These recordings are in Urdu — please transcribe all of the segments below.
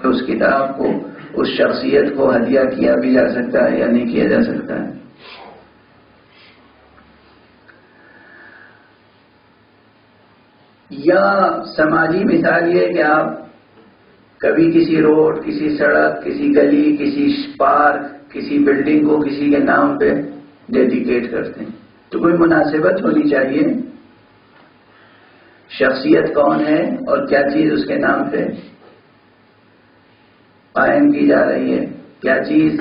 اس کتاب کو، اس شخصیت کو ہدیہ کیا بھی جا سکتا ہے یا نہیں کیا جا سکتا ہے؟ یا سماجی مثال یہ کہ آپ کبھی کسی روڈ، کسی سڑک، کسی گلی، کسی پارک، کسی بلڈنگ کو کسی کے نام پہ ڈیڈیکیٹ کرتے ہیں، تو کوئی مناسبت ہونی چاہیے، شخصیت کون ہے اور کیا چیز اس کے نام پہ قائم کی جا رہی ہے، کیا چیز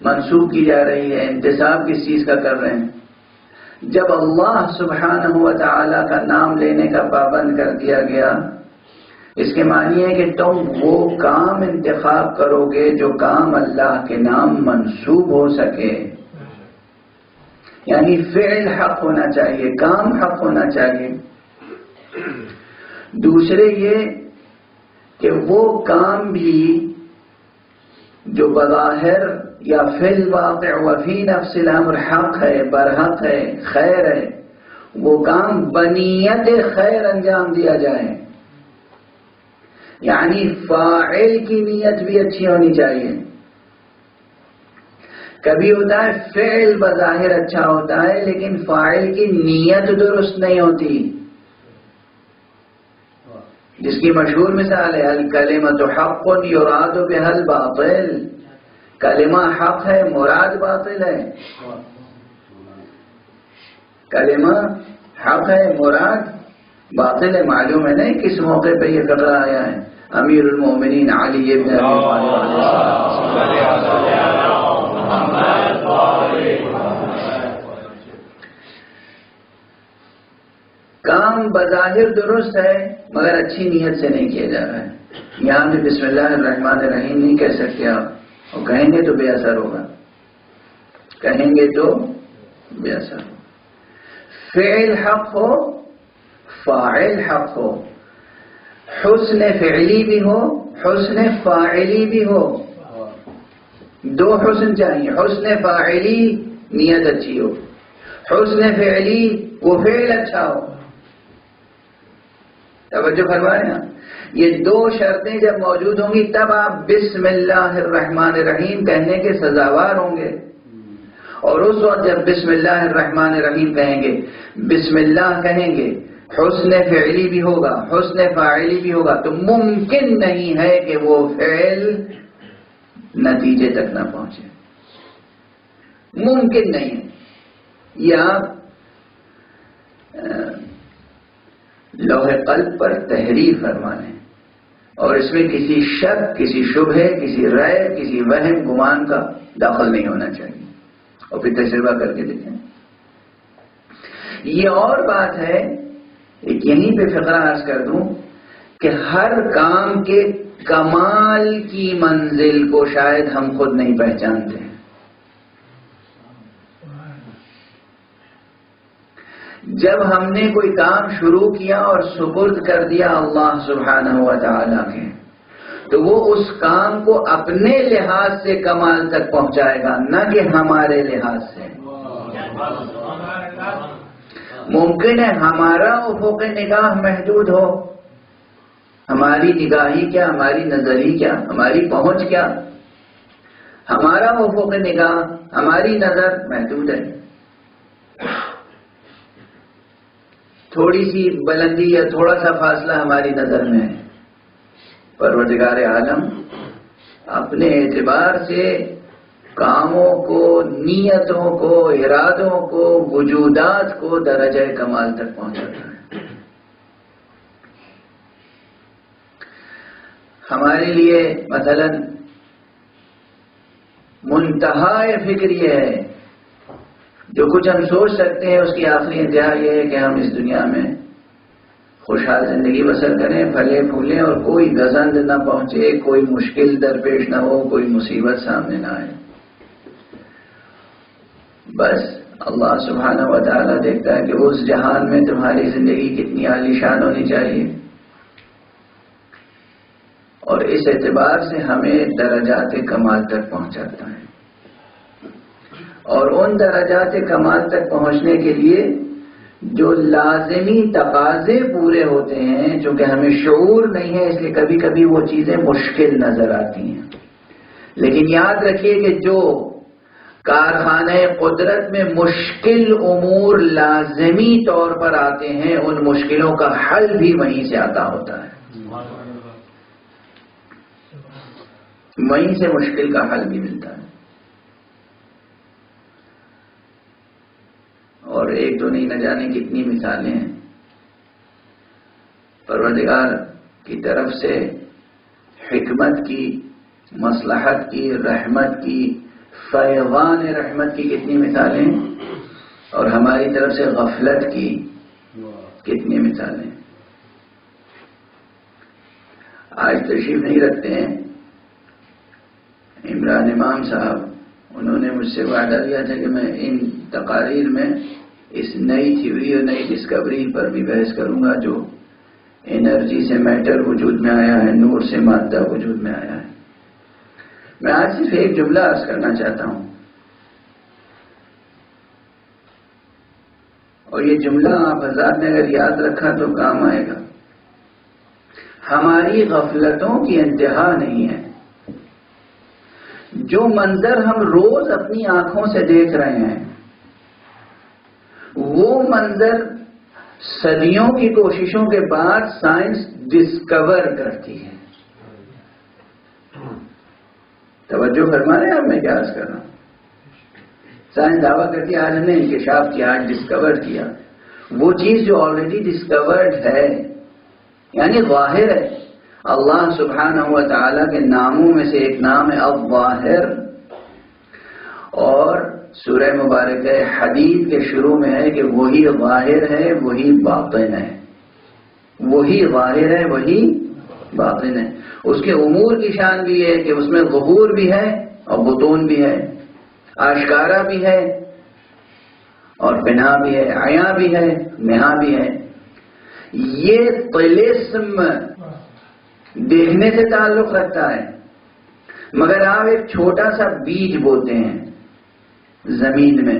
منسوب کی جا رہی ہے، انتساب کس چیز کا کر رہے ہیں۔ جب اللہ سبحانہ و تعالی کا نام لینے کا پابند کر دیا گیا، اس کے معنی ہے کہ تم وہ کام انتخاب کرو گے جو کام اللہ کے نام منسوب ہو سکے، یعنی فعل حق ہونا چاہیے، کام حق ہونا چاہیے۔ دوسرے یہ کہ وہ کام بھی جو بظاہر یا فی الواقع وفی نفس الامر حق ہے، برحق ہے، خیر ہے، وہ کام بنیت خیر انجام دیا جائے، یعنی فاعل کی نیت بھی اچھی ہونی چاہیے۔ کبھی ہوتا ہے فعل بظاہر اچھا ہوتا ہے لیکن فاعل کی نیت درست نہیں ہوتی، جس کی مشہور مثال ہے الکلمۃ حق یراد بها الباطل، کلمہ حق ہے مراد باطل ہے، کلمہ حق ہے مراد باطل ہے۔ معلوم ہے نہیں کس موقع پہ یہ فقرہ آیا ہے؟ امیر المومنین علی ابن ابی طالب۔ کام بظاہر درست ہے مگر اچھی نیت سے نہیں کیا جا رہا ہے۔ یہاں بھی بسم اللہ الرحمن الرحیم نہیں کہہ سکتے آپ، اور کہیں گے تو بے اثر ہوگا، کہیں گے تو بے اثر ہوگا۔ فعل حق ہو، فاعل حق ہو، حسن فعلی بھی ہو، حسن فاعلی بھی ہو، دو حسن چاہیے، حسن فاعلی نیت اچھی ہو، حسن فعلی وہ فعل اچھا ہو۔ توجہ فرمائیں نا، یہ دو شرطیں جب موجود ہوں گی تب آپ بسم اللہ الرحمن الرحیم کہنے کے سزاوار ہوں گے، اور اس وقت جب بسم اللہ الرحمن الرحیم کہیں گے، بسم اللہ کہیں گے، حسن فعلی بھی ہوگا، حسن فاعلی بھی ہوگا، تو ممکن نہیں ہے کہ وہ فعل نتیجے تک نہ پہنچے، ممکن نہیں ہے۔ یہ آپ لوح قلب پر تحریر فرمانے، اور اس میں کسی شک، کسی شبہے، کسی رائے، کسی وہم گمان کا داخل نہیں ہونا چاہیے، اور پھر تجربہ کر کے دیکھیں۔ یہ اور بات ہے، ایک یہیں پہ فقرہ عرض کر دوں کہ ہر کام کے کمال کی منزل کو شاید ہم خود نہیں پہچانتے۔ جب ہم نے کوئی کام شروع کیا اور سپرد کر دیا اللہ سبحانہ و تعالیٰ کے، تو وہ اس کام کو اپنے لحاظ سے کمال تک پہنچائے گا، نہ کہ ہمارے لحاظ سے۔ ممکن ہے ہمارا افق نگاہ محدود ہو، ہماری نگاہی کیا، ہماری نظری کیا، ہماری پہنچ کیا، ہمارا افق نگاہ، ہماری نظر محدود ہے، تھوڑی سی بلندی یا تھوڑا سا فاصلہ ہماری نظر میں ہے۔ پروردگار عالم اپنے اعتبار سے کاموں کو، نیتوں کو، ارادوں کو، وجودات کو درجہ کمال تک پہنچاتا ہے۔ ہمارے لیے مثلا منتہا فکر یہ ہے، جو کچھ ہم سوچ سکتے ہیں اس کی آخری انتہا یہ ہے کہ ہم اس دنیا میں خوشحال زندگی بسر کریں، پھلے پھولیں، اور کوئی گزند نہ پہنچے، کوئی مشکل درپیش نہ ہو، کوئی مصیبت سامنے نہ آئے۔ بس اللہ سبحانہ و تعالیٰ دیکھتا ہے کہ اس جہان میں تمہاری زندگی کتنی عالی شان ہونی چاہیے، اور اس اعتبار سے ہمیں درجات کمال تک پہنچاتا ہے۔ اور ان درجات کمال تک پہنچنے کے لیے جو لازمی تقاضے پورے ہوتے ہیں، چونکہ ہمیں شعور نہیں ہے اس لیے کبھی کبھی وہ چیزیں مشکل نظر آتی ہیں، لیکن یاد رکھیے کہ جو کارخانے قدرت میں مشکل امور لازمی طور پر آتے ہیں، ان مشکلوں کا حل بھی وہیں سے آتا ہوتا ہے، وہیں سے مشکل کا حل بھی ملتا ہے۔ اور ایک تو نہیں، نہ جانے کتنی مثالیں ہیں۔ پروردگار کی طرف سے حکمت کی، مصلحت کی، رحمت کی، فیضان رحمت کی کتنی مثالیں ہیں، اور ہماری طرف سے غفلت کی کتنی مثالیں۔ آج تشریف نہیں رکھتے ہیں عمران امام صاحب، انہوں نے مجھ سے وعدہ لیا تھا کہ میں ان تقاریر میں اس نئی تھیوری اور نئی ڈسکوری پر بھی بحث کروں گا جو انرجی سے میٹر وجود میں آیا ہے، نور سے مادہ وجود میں آیا ہے۔ میں آج صرف ایک جملہ عرض کرنا چاہتا ہوں، اور یہ جملہ آپ حضرات نے اگر یاد رکھا تو کام آئے گا۔ ہماری غفلتوں کی انتہا نہیں ہے۔ جو منظر ہم روز اپنی آنکھوں سے دیکھ رہے ہیں، وہ منظر صدیوں کی کوششوں کے بعد سائنس ڈسکور کرتی ہے۔ توجہ فرما رہے ہیں آپ، میں کیا عرض کر رہا ہوں؟ سائنس دعویٰ کرتی ہے آج ہم نے انکشاف کیا، آج ڈسکور کیا، وہ چیز جو آلریڈی ڈسکورڈ ہے، یعنی ظاہر ہے۔ اللہ سبحانہ و تعالیٰ کے ناموں میں سے ایک نام ہے الظاہر، اور سورہ مبارکہ حدید کے شروع میں ہے کہ وہی ظاہر ہے، وہی باطن ہے، وہی ظاہر ہے، وہی باطن ہے۔ اس کے امور کی شان بھی ہے کہ اس میں ظہور بھی ہے اور بطون بھی ہے، آشکارا بھی ہے اور پنہا بھی ہے، عیاں بھی ہے، نہا بھی ہے۔ یہ طلسم دیکھنے سے تعلق رکھتا ہے، مگر آپ ایک چھوٹا سا بیج بوتے ہیں زمین میں،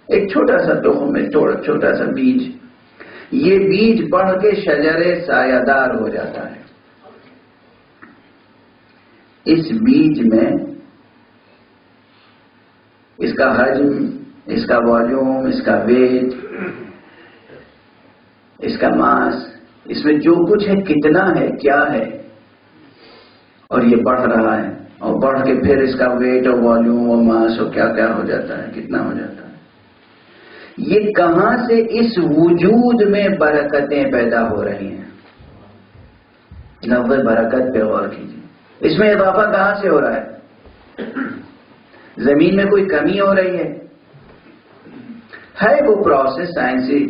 ایک چھوٹا سا تخم میں، چھوٹا سا بیج، یہ بیج بڑھ کے شجر سایہ دار ہو جاتا ہے۔ اس بیج میں اس کا حجم، اس کا والیوم، اس کا ویٹ، اس کا ماس، اس میں جو کچھ ہے کتنا ہے، کیا ہے، اور یہ بڑھ رہا ہے، اور بڑھ کے پھر اس کا ویٹ اور والیوم اور ماس اور کیا کیا ہو جاتا ہے، کتنا ہو جاتا ہے۔ یہ کہاں سے اس وجود میں برکتیں پیدا ہو رہی ہیں؟ لفظ برکت پہ غور کیجیے، اس میں اضافہ کہاں سے ہو رہا ہے؟ زمین میں کوئی کمی ہو رہی ہے وہ پروسیس، سائنسی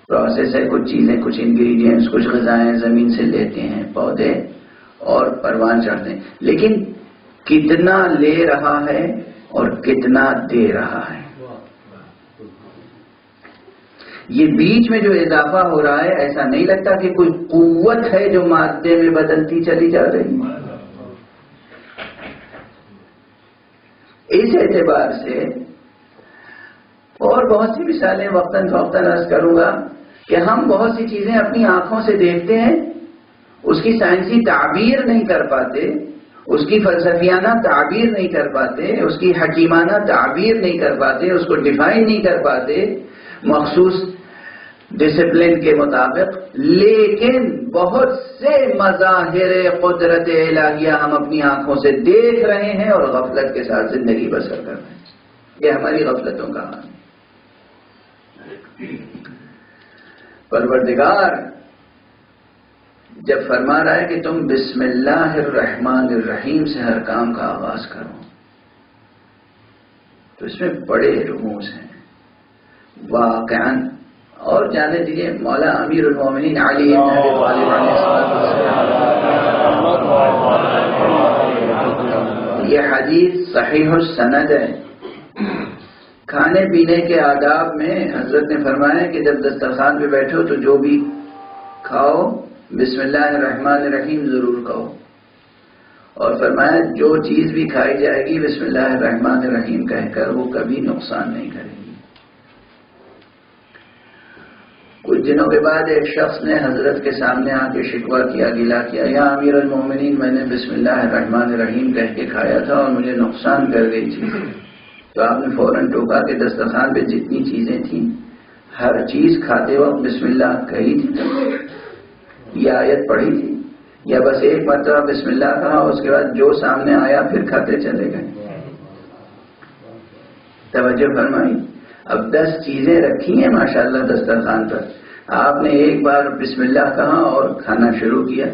پروسیس ہے، کچھ چیزیں، کچھ انگریڈینٹس، کچھ غذائیں زمین سے لیتے ہیں پودے اور پروان چڑھتے ہیں، لیکن کتنا لے رہا ہے اور کتنا دے رہا ہے؟ یہ بیچ میں جو اضافہ ہو رہا ہے، ایسا نہیں لگتا کہ کوئی قوت ہے جو مادے میں بدلتی چلی جا رہی ہے؟ اس اعتبار سے اور بہت سی مثالیں وقتاً فوقتاً عرض کروں گا کہ ہم بہت سی چیزیں اپنی آنکھوں سے دیکھتے ہیں، اس کی سائنسی تعبیر نہیں کر پاتے، اس کی فلسفیانہ تعبیر نہیں کر پاتے، اس کی حکیمانہ تعبیر نہیں کر پاتے، اس کو ڈیفائن نہیں کر پاتے مخصوص ڈسپلن کے مطابق، لیکن بہت سے مظاہر قدرت الہیہ ہم اپنی آنکھوں سے دیکھ رہے ہیں اور غفلت کے ساتھ زندگی بسر کر رہے ہیں۔ یہ ہماری غفلتوں کا حال ہے۔ پروردگار جب فرما رہا ہے کہ تم بسم اللہ الرحمن الرحیم سے ہر کام کا آغاز کرو، تو اس میں بڑے رموز ہیں واقعاً۔ اور جانے دیجیے مولا امیر المومنین علی بن ابی طالب علیہ السلام، یہ حدیث صحیح السند ہے۔ کھانے پینے کے آداب میں حضرت نے فرمایا کہ جب دسترخوان پہ بیٹھو تو جو بھی کھاؤ بسم اللہ الرحمن الرحیم ضرور کھاؤ، اور فرمایا جو چیز بھی کھائی جائے گی بسم اللہ الرحمن الرحیم کہہ کر وہ کبھی نقصان نہیں کرے گی۔ کچھ دنوں کے بعد ایک شخص نے حضرت کے سامنے آ کے شکوہ کیا، گلا کیا، یا امیر المومنین میں نے بسم اللہ الرحمن الرحیم کہہ کے کھایا تھا اور مجھے نقصان کر گئی تھی. تو آپ نے فوراً ٹوکا کہ دسترخوان پہ جتنی چیزیں تھیں ہر چیز کھاتے وقت بسم اللہ کہی تھی، یہ آیت پڑھی تھی، یا بس ایک مرتبہ بسم اللہ کہا اس کے بعد جو سامنے آیا پھر کھاتے چلے گئے؟ توجہ فرمائی. اب 10 چیزیں رکھی ہیں ماشاءاللہ دسترخوان پر، آپ نے ایک بار بسم اللہ کہا اور کھانا شروع کیا.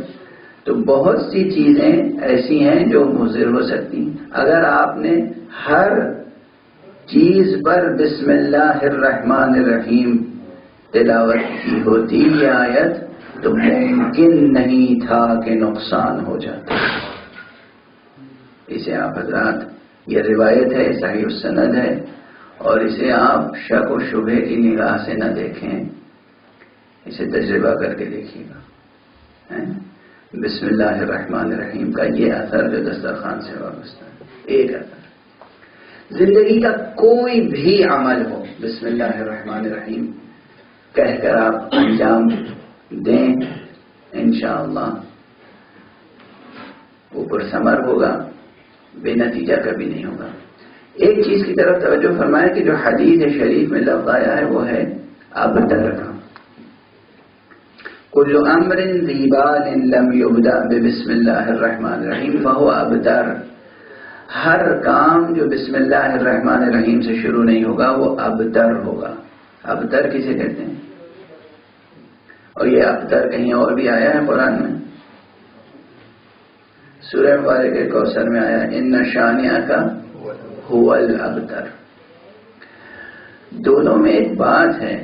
تو بہت سی چیزیں ایسی ہیں جو مضر ہو سکتی ہیں. اگر آپ نے ہر چیز پر بسم اللہ الرحمن الرحیم تلاوت کی ہوتی یہ آیت تو ممکن نہیں تھا کہ نقصان ہو جاتا. اسے آپ حضرات، یہ روایت ہے، صحیح السند ہے، اور اسے آپ شک و شبہ کی نگاہ سے نہ دیکھیں، اسے تجربہ کر کے دیکھیے گا. بسم اللہ الرحمن الرحیم کا یہ اثر جو دسترخوان سے وابستہ ہے، ایک اثر. زندگی کا کوئی بھی عمل ہو بسم اللہ الرحمن الرحیم کہہ کر آپ انجام دیں، انشاءاللہ اوپر ثمر ہوگا، بے نتیجہ کبھی نہیں ہوگا. ایک چیز کی طرف توجہ فرمائیں کہ جو حدیث شریف میں لفظ آیا ہے وہ ہے ابتر کا. کل امر ذی بال لم یبدأ بسم اللہ الرحمن الرحیم فہو ابتر. ہر کام جو بسم اللہ الرحمن الرحیم سے شروع نہیں ہوگا وہ ابتر ہوگا. ابتر کسے کہتے ہیں؟ اور یہ ابتر کہیں اور بھی آیا ہے قرآن میں. سورہ مبارکہ کوثر میں آیا ان شانئک هو الابتر. دونوں میں ایک بات ہے،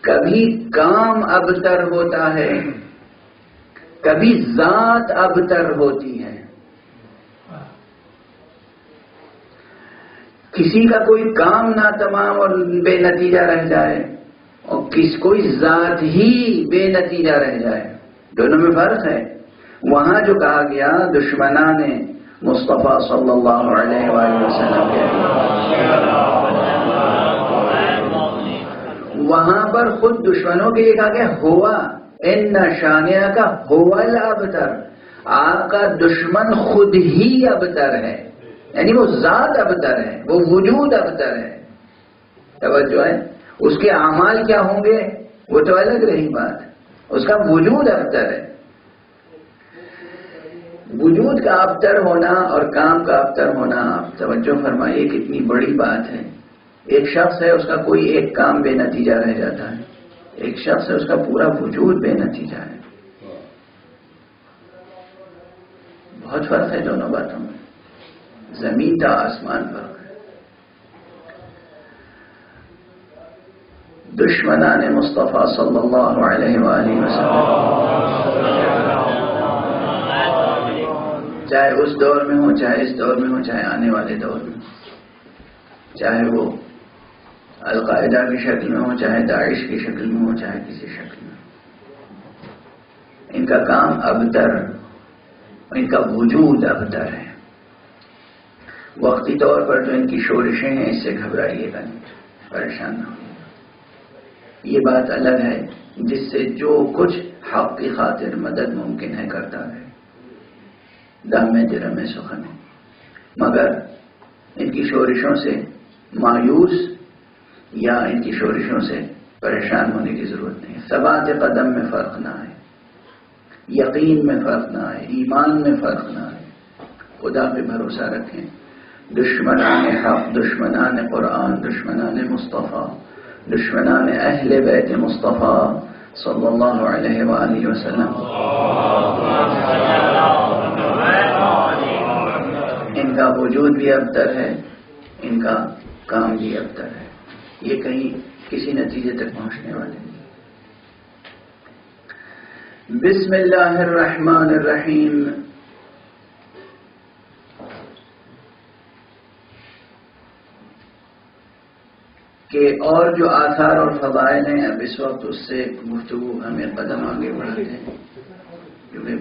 کبھی کام ابتر ہوتا ہے، کبھی ذات ابتر ہوتی ہے. کسی کا کوئی کام ناتمام اور بے نتیجہ رہ جائے اور کوئی ذات ہی بے نتیجہ رہ جائے. دونوں میں فرق ہے. وہاں جو کہا گیا دشمنان مصطفیٰ صلی اللہ علیہ وآلہ وسلم کے، وہاں پر خود دشمنوں کے لیے کہا گیا ہوا ان شانئک هو الابتر. آپ کا دشمن خود ہی ابتر ہے، یعنی وہ ذات ابتر ہے، وہ وجود ابتر ہے. توجہ ہے. اس کے اعمال کیا ہوں گے وہ تو الگ رہی بات، اس کا وجود ابتر ہے. وجود کا ابتر ہونا اور کام کا ابتر ہونا، آپ توجہ فرمائیے کتنی بڑی بات ہے. ایک شخص ہے اس کا کوئی ایک کام بے نتیجہ رہ جاتا ہے، ایک شخص ہے اس کا پورا وجود بے نتیجہ ہے. بہت فرق ہے دونوں باتوں میں، زمین تا آسمان فرق ہے. دشمنان مصطفیٰ صلی اللہ علیہ وآلہ وسلم، چاہے اس دور میں ہو، چاہے اس دور میں ہو، چاہے آنے والے دور میں، چاہے وہ القاعدہ کی شکل میں ہو، چاہے داعش کی شکل میں ہو، چاہے کسی شکل میں، ان کا کام ابتر، ان کا وجود ابتر ہے. وقتی طور پر جو ان کی شورشیں ہیں اس سے گھبرائیے گا نہیں، پریشان نہ ہوئیے. یہ بات الگ ہے جس سے جو کچھ حق کی خاطر مدد ممکن ہے کرتا ہے، دم درم سخن ہے. مگر ان کی شورشوں سے مایوس یا ان کی شورشوں سے پریشان ہونے کی ضرورت نہیں. ثبات قدم میں فرق نہ آئے، یقین میں فرق نہ آئے، ایمان میں فرق نہ آئے. خدا پہ بھروسہ رکھیں. دشمنان حق، دشمنان قرآن، دشمنان مصطفیٰ، دشمنان اہل بیت مصطفیٰ صلی اللہ علیہ وآلہ وسلم، ان کا وجود بھی ابتر ہے، ان کا کام بھی ابتر ہے. یہ کہیں کسی نتیجے تک پہنچنے والے نہیں. بسم اللہ الرحمن الرحیم کہ اور جو آثار اور فضائل ہیں اب اس وقت اس سے گفتگو ہمیں قدم آگے بڑھاتے ہیں، کیونکہ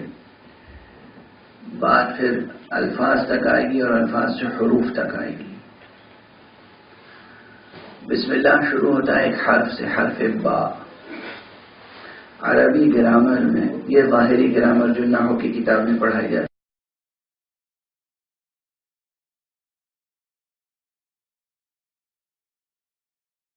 بات پھر الفاظ تک آئے گی اور الفاظ سے حروف تک آئے گی. بسم اللہ شروع ہوتا ہے ایک حرف سے، حرف با. عربی گرامر میں یہ ظاہری گرامر جو نحو کی کتاب میں پڑھائی جاتی